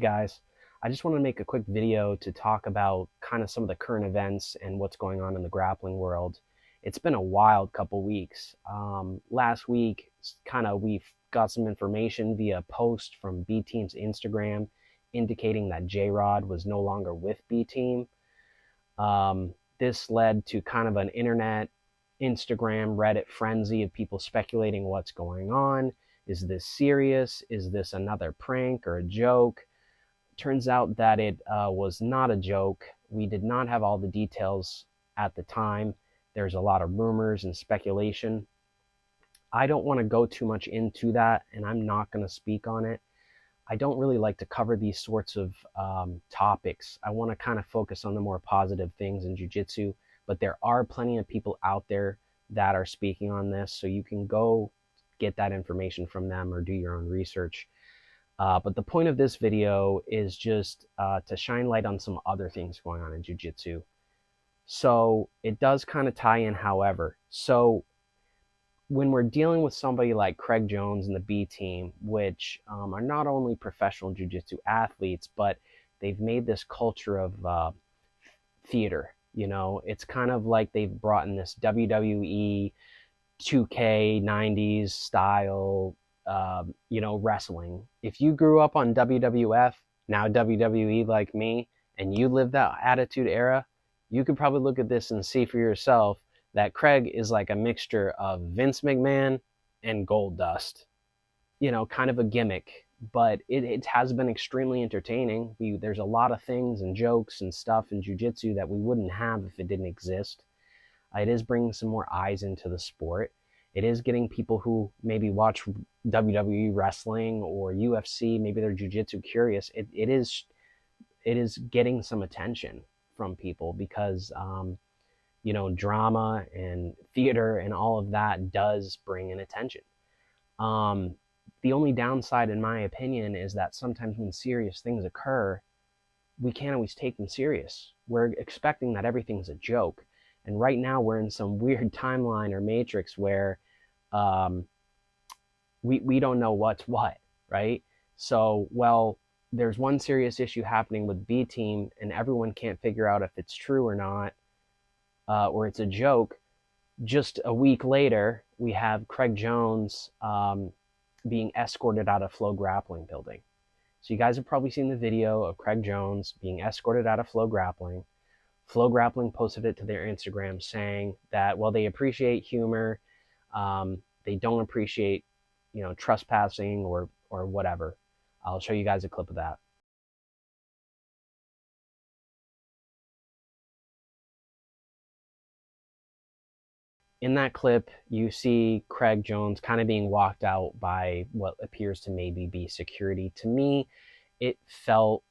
guys, I just want to make a quick video to talk about kind of some of the current events and what's going on in the grappling world. It's been a wild couple weeks. Last week, we got some information via a post from B Team's Instagram indicating that J-Rod was no longer with B Team. This led to kind of an internet, Instagram, Reddit frenzy of people speculating what's going on. Is this serious? Is this another prank or a joke? Turns out that it was not a joke. We did not have all the details at the time. There's a lot of rumors and speculation. I don't want to go too much into that, and I'm not going to speak on it. I don't really like to cover these sorts of topics. I want to kind of focus on the more positive things in jiu-jitsu, but there are plenty of people out there that are speaking on this, so you can go get that information from them or do your own research. But the point of this video is just to shine light on some other things going on in jiu-jitsu. So it does kind of tie in, however. So when we're dealing with somebody like Craig Jones and the B Team, which are not only professional jiu-jitsu athletes, but they've made this culture of theater. You know, it's kind of like they've brought in this WWE 2K 90s style, wrestling. If you grew up on WWF, now WWE like me, and you lived that Attitude Era, you could probably look at this and see for yourself that Craig is like a mixture of Vince McMahon and Goldust. You know, kind of a gimmick, but it has been extremely entertaining. There's a lot of things and jokes and stuff in jiu-jitsu that we wouldn't have if it didn't exist. It is bringing some more eyes into the sport. It is getting people who maybe watch WWE wrestling or UFC, maybe they're jiu-jitsu curious. It is getting some attention from people because, drama and theater and all of that does bring in attention. The only downside, in my opinion, is that sometimes when serious things occur, we can't always take them serious. We're expecting that everything's a joke. And right now we're in some weird timeline or matrix where we don't know what's what, right? So, well, there's one serious issue happening with B Team and everyone can't figure out if it's true or not, or it's a joke. Just a week later, we have Craig Jones being escorted out of Flograppling building. So you guys have probably seen the video of Craig Jones being escorted out of Flograppling. Flograppling posted it to their Instagram saying that, well, they appreciate humor. They don't appreciate, trespassing or whatever. I'll show you guys a clip of that. In that clip, you see Craig Jones kind of being walked out by what appears to maybe be security. To me, it felt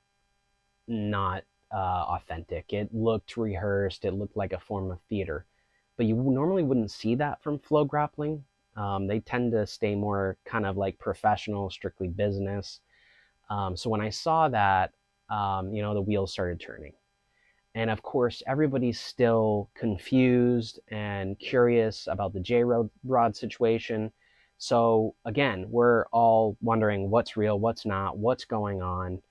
not authentic. It looked rehearsed. It looked like a form of theater. But you normally wouldn't see that from Flograppling. They tend to stay more kind of like professional, strictly business. So when I saw that, the wheels started turning. And of course, everybody's still confused and curious about the J-Rod situation. So again, we're all wondering what's real, what's not, what's going on.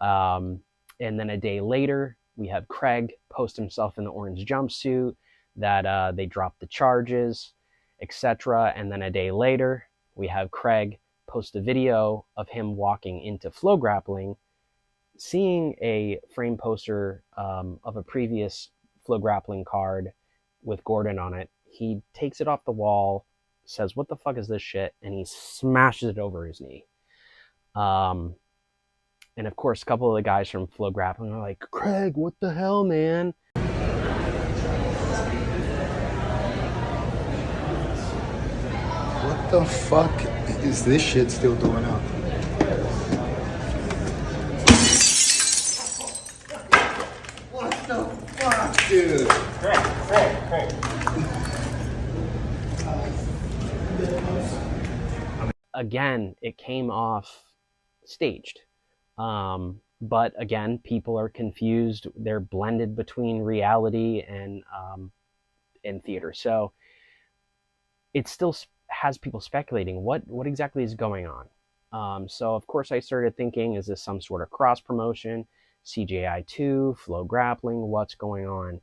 And then a day later, we have Craig post himself in the orange jumpsuit, that they dropped the charges, etc. And then a day later, we have Craig post a video of him walking into Flograppling, seeing a frame poster of a previous Flograppling card with Gordon on it. He takes it off the wall, says, "What the fuck is this shit?" And he smashes it over his knee. And of course, a couple of the guys from Flograppling are like, "Craig, what the hell, man?" What the fuck is this shit still doing up? What the fuck, dude? Craig. Again, it came off staged. But again, people are confused. They're blended between reality and theater. So it still has people speculating what exactly is going on. So of course I started thinking, is this some sort of cross promotion? CJI2, Flograppling, what's going on?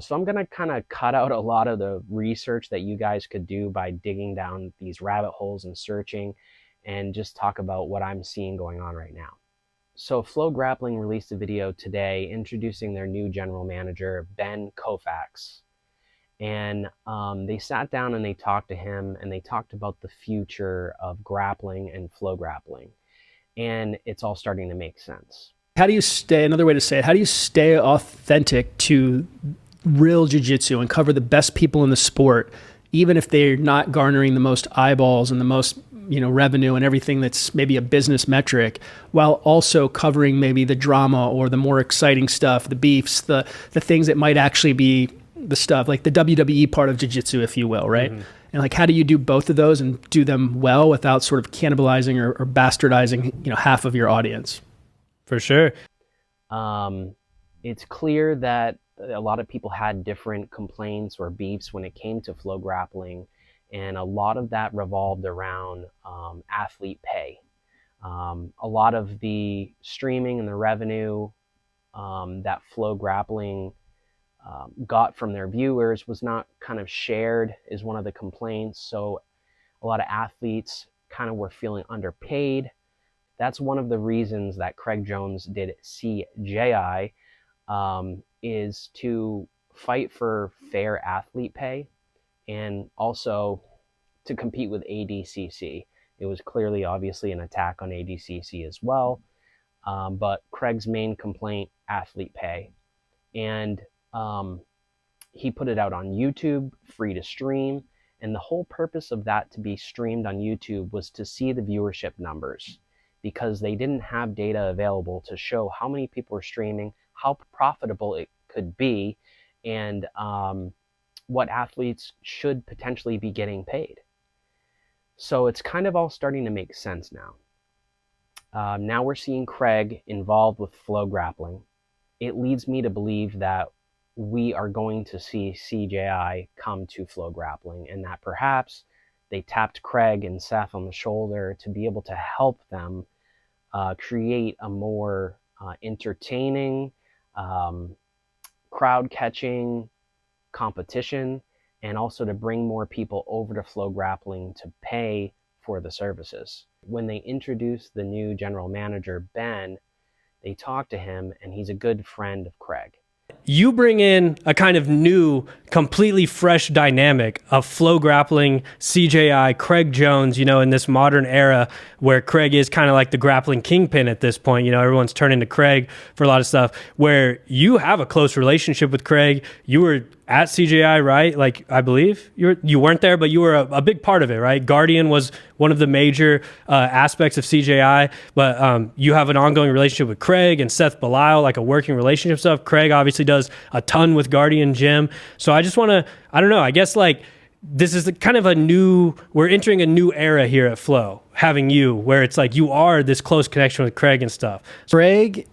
So I'm going to kind of cut out a lot of the research that you guys could do by digging down these rabbit holes and searching, and just talk about what I'm seeing going on right now. So Flograppling released a video today introducing their new general manager, Ben Koufax. And they sat down and they talked to him, and they talked about the future of grappling and flow grappling. And it's all starting to make sense. How do you stay, another way to say it, how do you stay authentic to real jiu-jitsu and cover the best people in the sport, even if they're not garnering the most eyeballs and the most, revenue and everything that's maybe a business metric, while also covering maybe the drama or the more exciting stuff, the beefs, the things that might actually be the stuff like the WWE part of jiu-jitsu, if you will, right? Mm-hmm. And like, how do you do both of those and do them well without sort of cannibalizing or bastardizing, half of your audience? For sure. It's clear that a lot of people had different complaints or beefs when it came to flow grappling, and a lot of that revolved around athlete pay. A lot of the streaming and the revenue that flow grappling got from their viewers was not kind of shared, is one of the complaints. So a lot of athletes kind of were feeling underpaid. That's one of the reasons that Craig Jones did CJI, is to fight for fair athlete pay and also to compete with ADCC. It was clearly, obviously, an attack on ADCC as well. But Craig's main complaint, athlete pay. And he put it out on YouTube, free to stream. And the whole purpose of that to be streamed on YouTube was to see the viewership numbers, because they didn't have data available to show how many people were streaming, how profitable it could be, and what athletes should potentially be getting paid. So it's kind of all starting to make sense now. Now we're seeing Craig involved with flow grappling. It leads me to believe that we are going to see CJI come to flow grappling, and that perhaps they tapped Craig and Seth on the shoulder to be able to help them create a more entertaining, crowd-catching competition, and also to bring more people over to flow grappling to pay for the services. When they introduced the new general manager, Ben, they talked to him, and he's a good friend of Craig. You bring in a kind of new, completely fresh dynamic of flow grappling, CJI, Craig Jones, in this modern era where Craig is kind of like the grappling kingpin at this point. Everyone's turning to Craig for a lot of stuff, where you have a close relationship with Craig. You were at CJI, right? Like, I believe you weren't there, but you were a big part of it, right? Guardian was one of the major aspects of CJI, but you have an ongoing relationship with Craig and Seth Belial, like a working relationship stuff. Craig obviously does a ton with Guardian Gym. So I just want to, I don't know, I guess like this is kind of we're entering a new era here at Flow, having you, where it's like you are this close connection with Craig and stuff. So Craig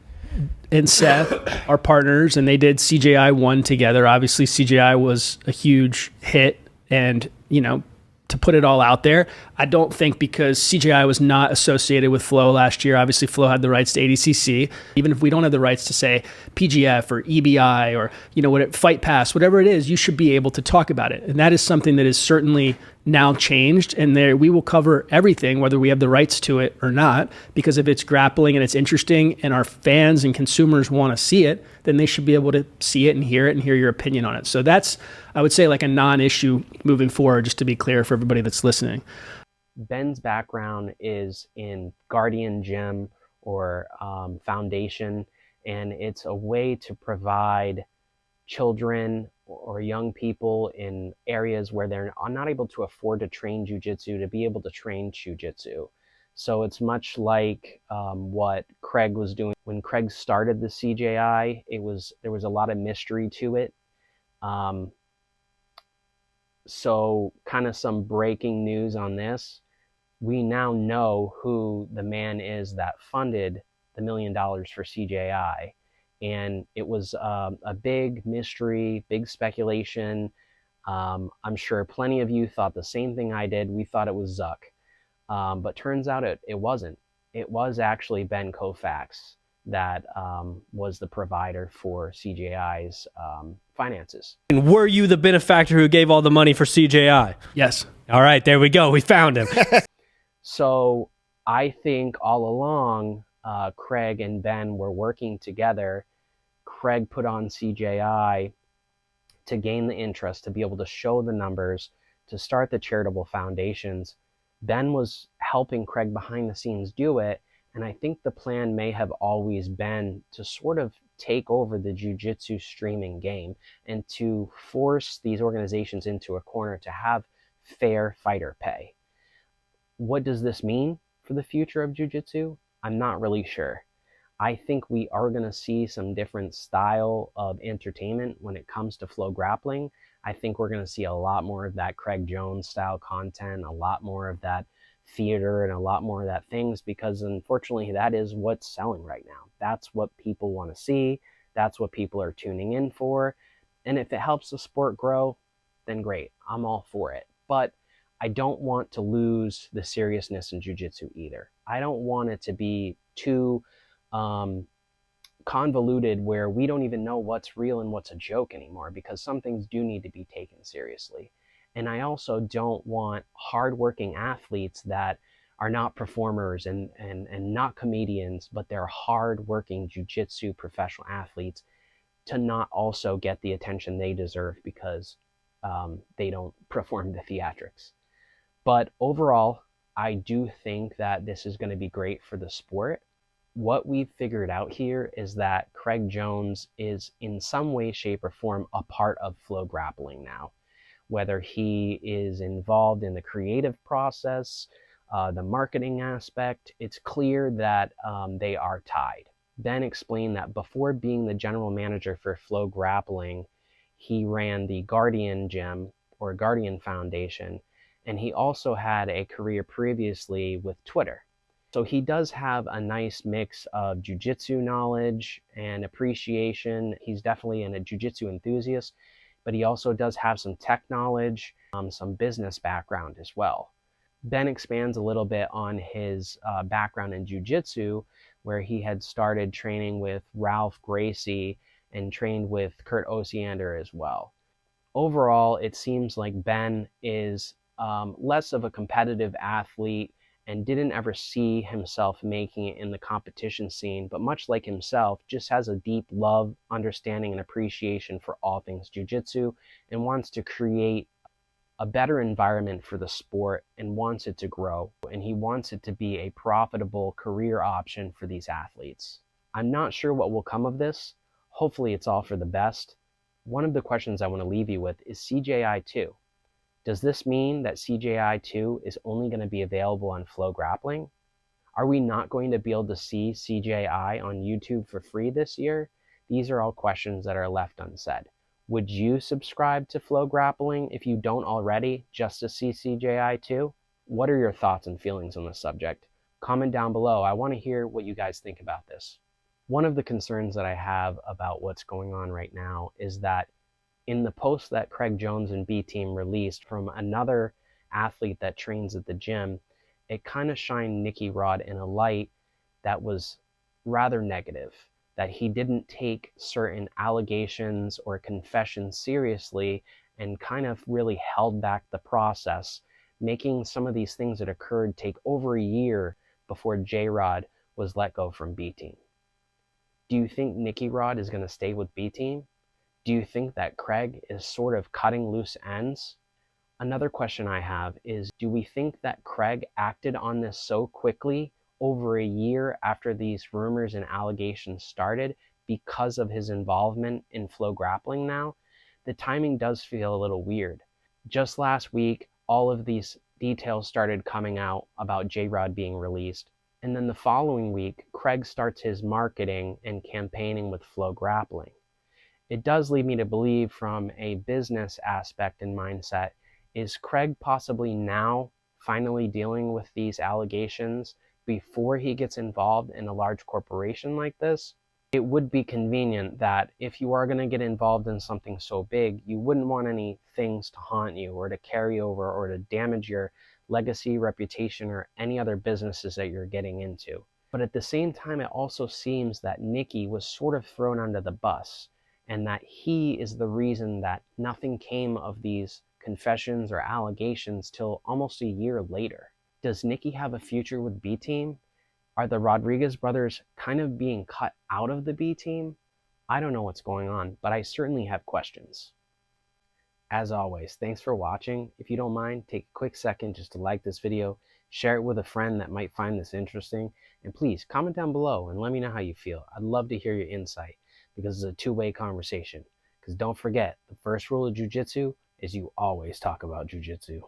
and Seth are partners, and they did CJI 1 together. Obviously, CJI was a huge hit, and, to put it all out there, I don't think because CJI was not associated with Flow last year, obviously Flow had the rights to ADCC, even if we don't have the rights to, say, PGF or EBI or, Fight Pass, whatever it is, you should be able to talk about it. And that is something that is certainly now changed, and there we will cover everything, whether we have the rights to it or not, because if it's grappling and it's interesting and our fans and consumers want to see it, then they should be able to see it and hear your opinion on it. So that's, I would say, like a non-issue moving forward, just to be clear for everybody that's listening. Ben's background is in Guardian Gym or Foundation, and it's a way to provide children or young people in areas where they're not able to afford to train jiu-jitsu to be able to train jiu-jitsu. So it's much like what Craig was doing. When Craig started the CJI, there was a lot of mystery to it. So kind of some breaking news on this. We now know who the man is that funded the $1 million for CJI. And it was a big mystery, big speculation. I'm sure plenty of you thought the same thing I did. We thought it was Zuck. But turns out it wasn't. It was actually Ben Koufax that was the provider for CJI's finances. And were you the benefactor who gave all the money for CJI? Yes. All right, there we go. We found him. So I think all along, Craig and Ben were working together. Craig put on CJI to gain the interest, to be able to show the numbers, to start the charitable foundations. Ben was helping Craig behind the scenes do it. And I think the plan may have always been to sort of take over the jiu-jitsu streaming game and to force these organizations into a corner to have fair fighter pay. What does this mean for the future of jiu-jitsu? I'm not really sure. I think we are going to see some different style of entertainment when it comes to Flograppling. I think we're going to see a lot more of that Craig Jones style content, a lot more of that theater, and a lot more of that things, because unfortunately that is what's selling right now. That's what people want to see. That's what people are tuning in for. And if it helps the sport grow, then great. I'm all for it. But I don't want to lose the seriousness in jiu-jitsu either. I don't want it to be too convoluted where we don't even know what's real and what's a joke anymore, because some things do need to be taken seriously. And I also don't want hardworking athletes that are not performers and not comedians, but they're hardworking jiu-jitsu professional athletes, to not also get the attention they deserve because they don't perform the theatrics. But overall, I do think that this is going to be great for the sport. What we've figured out here is that Craig Jones is in some way, shape, or form a part of Flograppling now. Whether he is involved in the creative process, the marketing aspect, it's clear that they are tied. Ben explained that before being the general manager for Flograppling, he ran the Guardian Gym or Guardian Foundation, and he also had a career previously with Twitter. So he does have a nice mix of jiu-jitsu knowledge and appreciation. He's definitely a jiu-jitsu enthusiast, but he also does have some tech knowledge, some business background as well. Ben expands a little bit on his background in jiu-jitsu, where he had started training with Ralph Gracie and trained with Kurt Osiander as well. Overall, it seems like Ben is less of a competitive athlete and didn't ever see himself making it in the competition scene, but much like himself, just has a deep love, understanding, and appreciation for all things jiu-jitsu, and wants to create a better environment for the sport and wants it to grow. And he wants it to be a profitable career option for these athletes. I'm not sure what will come of this. Hopefully it's all for the best. One of the questions I want to leave you with is CJI 2. Does this mean that CJI 2 is only going to be available on Flograppling? Are we not going to be able to see CJI on YouTube for free this year? These are all questions that are left unsaid. Would you subscribe to Flograppling if you don't already, just to see CJI 2? What are your thoughts and feelings on this subject? Comment down below. I want to hear what you guys think about this. One of the concerns that I have about what's going on right now is that in the post that Craig Jones and B Team released from another athlete that trains at the gym, it kind of shined Nicky Rod in a light that was rather negative, that he didn't take certain allegations or confessions seriously and kind of really held back the process, making some of these things that occurred take over a year before J-Rod was let go from B Team. Do you think Nicky Rod is going to stay with B Team? Do you think that Craig is sort of cutting loose ends? Another question I have is, do we think that Craig acted on this so quickly over a year after these rumors and allegations started because of his involvement in Flograppling now? The timing does feel a little weird. Just last week, all of these details started coming out about J-Rod being released. And then the following week, Craig starts his marketing and campaigning with Flograppling. It does lead me to believe, from a business aspect and mindset, is Craig possibly now finally dealing with these allegations before he gets involved in a large corporation like this? It would be convenient that if you are going to get involved in something so big, you wouldn't want any things to haunt you or to carry over or to damage your legacy, reputation, or any other businesses that you're getting into. But at the same time, it also seems that Nicky was sort of thrown under the bus, and that he is the reason that nothing came of these confessions or allegations till almost a year later. Does Nicky have a future with B Team? Are the Rodriguez brothers kind of being cut out of the B Team? I don't know what's going on, but I certainly have questions. As always, thanks for watching. If you don't mind, take a quick second just to like this video, share it with a friend that might find this interesting, and please comment down below and let me know how you feel. I'd love to hear your insight because it's a two-way conversation. Because don't forget, the first rule of jiu-jitsu is you always talk about jiu-jitsu.